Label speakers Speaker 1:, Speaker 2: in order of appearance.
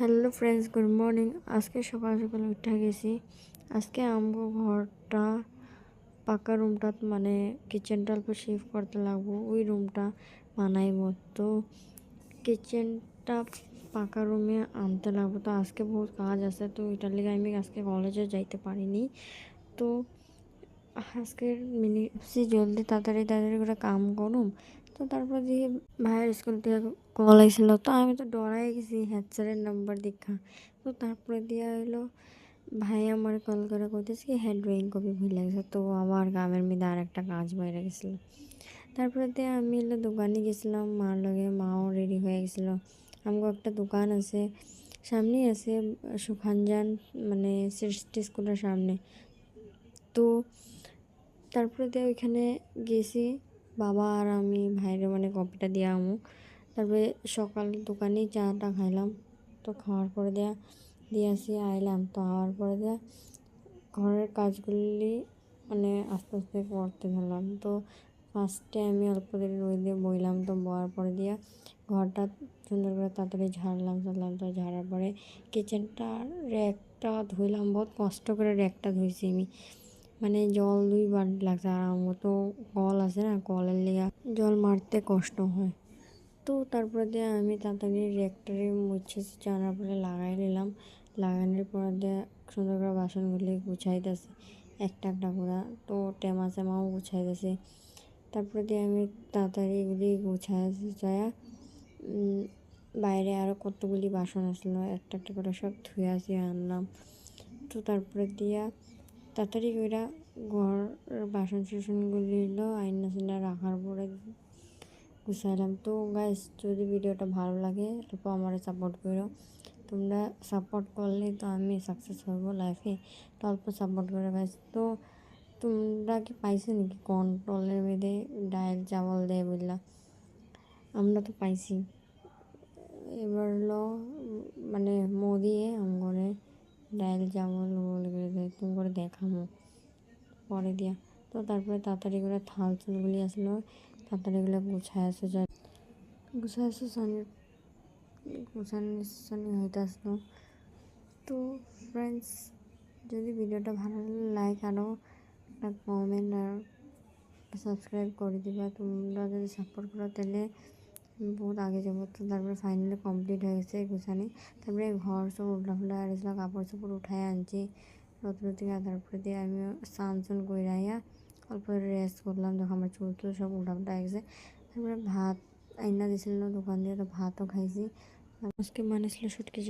Speaker 1: Hello friends, good morning. আজকে সকাল সকাল উঠে গেছি। আজকে আমগো ঘরটা পাকা রুমটা মানে কিচেনটা অল্প শিফট করতে লাগবো। ওই রুমটা বানাইব, তো কিচেনটা পাকা রুমে আনতে লাগবো। তো আজকে বহুত কাজ আছে, তো এটার লিগে আমি আজকে কলেজে যাইতে পারিনি। তো আজকের জলদি তাড়াতাড়ি তাড়াতাড়ি করে কাম করুম। তো তারপর দিয়ে ভাইয়ের স্কুল থেকে কল আইছিল, তো আমি তো ডরাই গেছি হেড স্যারের নাম্বার দেখা। তো তারপরে দিয়ে এলো ভাই আমার কল করে কইতেছে কি হেড ড্রয়িং কপি ভুলে গেছে। তো আবার গ্রামের মধ্যে আর একটা কাজ বাইরে গেছিলো। তারপরে দিয়ে আমি এলো দোকানে গেছিলাম মার লগে, মাও রেডি হয়ে গেছিলো। আমাকে একটা দোকান আছে, সামনেই আছে সুখানজান, মানে সৃষ্টি স্কুলের সামনে। তো তারপরে দিয়ে ওইখানে গেছি, বাবা আর আমি ভাইরে মানে কপিটা দিয়ে আমু। তারপরে সকাল দোকানেই চাটা খাইলাম। তো খাওয়ার পরে দিয়ে আসি আইলাম। তো আওয়ার পরে দিয়ে ঘরের কাজগুলি মানে আস্তে আস্তে করতে ধরলাম। তো ফার্স্টে আমি অল্প দেরি রোদে বইলাম। তো বওয়ার পরে দিয়ে ঘরটা সুন্দর করে তাড়াতাড়ি ঝাড়লাম। তো ঝাড়ার পরে কিচেনটা র্যাকটা ধুইলাম, বহুত কষ্ট করে র্যাকটা ধুইছি আমি। মানে জল 2 বার লাগছে, আর আমার তো কল আছে না, কলের লেগে জল মারতে কষ্ট হয়। তো তারপরে দিয়ে আমি তাড়াতাড়ি র্যাকটারে মুছে জানার পরে লাগাই নিলাম। লাগানোর পর দিয়ে সুন্দর করে বাসনগুলি গুছাইতেছি একটা একটা করে। তো টেমা চেমাও গুছাইতেছি। তারপরে দিয়ে আমি তাড়াতাড়ি এগুলি গুছায়া বাইরে আরও কতগুলি বাসন আসলো, একটা একটা করে সব ধুয়ে আসি আনলাম। তো তারপরে দিয়া তাড়াতাড়ি করে ঘর বাসন টাসনগুলি আয়না রাখার পরে গুছাইলাম। তো গাইস, যদি ভিডিওটা ভালো লাগে অল্প আমার সাপোর্ট করো। তোমরা সাপোর্ট করলে তো আমি সাকসেস হবো লাইফে। তো অল্প সাপোর্ট করো গাইস। তো তোমরা কি পাইছো নাকি কন্ট্রোলের মেয়েদের ডাইল চাवल দেয় বললা? আমরা তো পাইছি। এবার মানে মোদিয়ে আমগরে ডাইল চাवल বলে দেয়, তুমি করে দেখামো পরে দিয়া। তো তারপরে তাড়াতাড়ি করে থাল চুলগুলি আসলো, তাড়াতাড়ি গুলো গুছায় আসলো গুছানি হইতে আসলো। তো ফ্রেন্ডস, যদি ভিডিওটা ভালো লাগলে লাইক আরও একটা কমেন্ট আর সাবস্ক্রাইব করে দিবা। তোমরা যদি সাপোর্ট করো তাহলে বহুত আগে যাবো। তো তারপরে ফাইনালি কমপ্লিট হয়ে গেছে গুছানি। তারপরে ঘর সব উল্টাফুল্টা আসছিল, কাপড় চাপড় উঠায় আনছি রোদ্র থেকে। তারপরে দিয়ে আমি স্নান করে আইয়া অল্প রেস্ট করলাম, যখন আমার চুল টুল সব উল্টাফুল্টা হয়ে গেছে। তারপরে ভাত আইনা দিয়েছিল দোকান দিয়ে, তো ভাতও খাইছি। আজকে বানিয়েছিল শুটকি।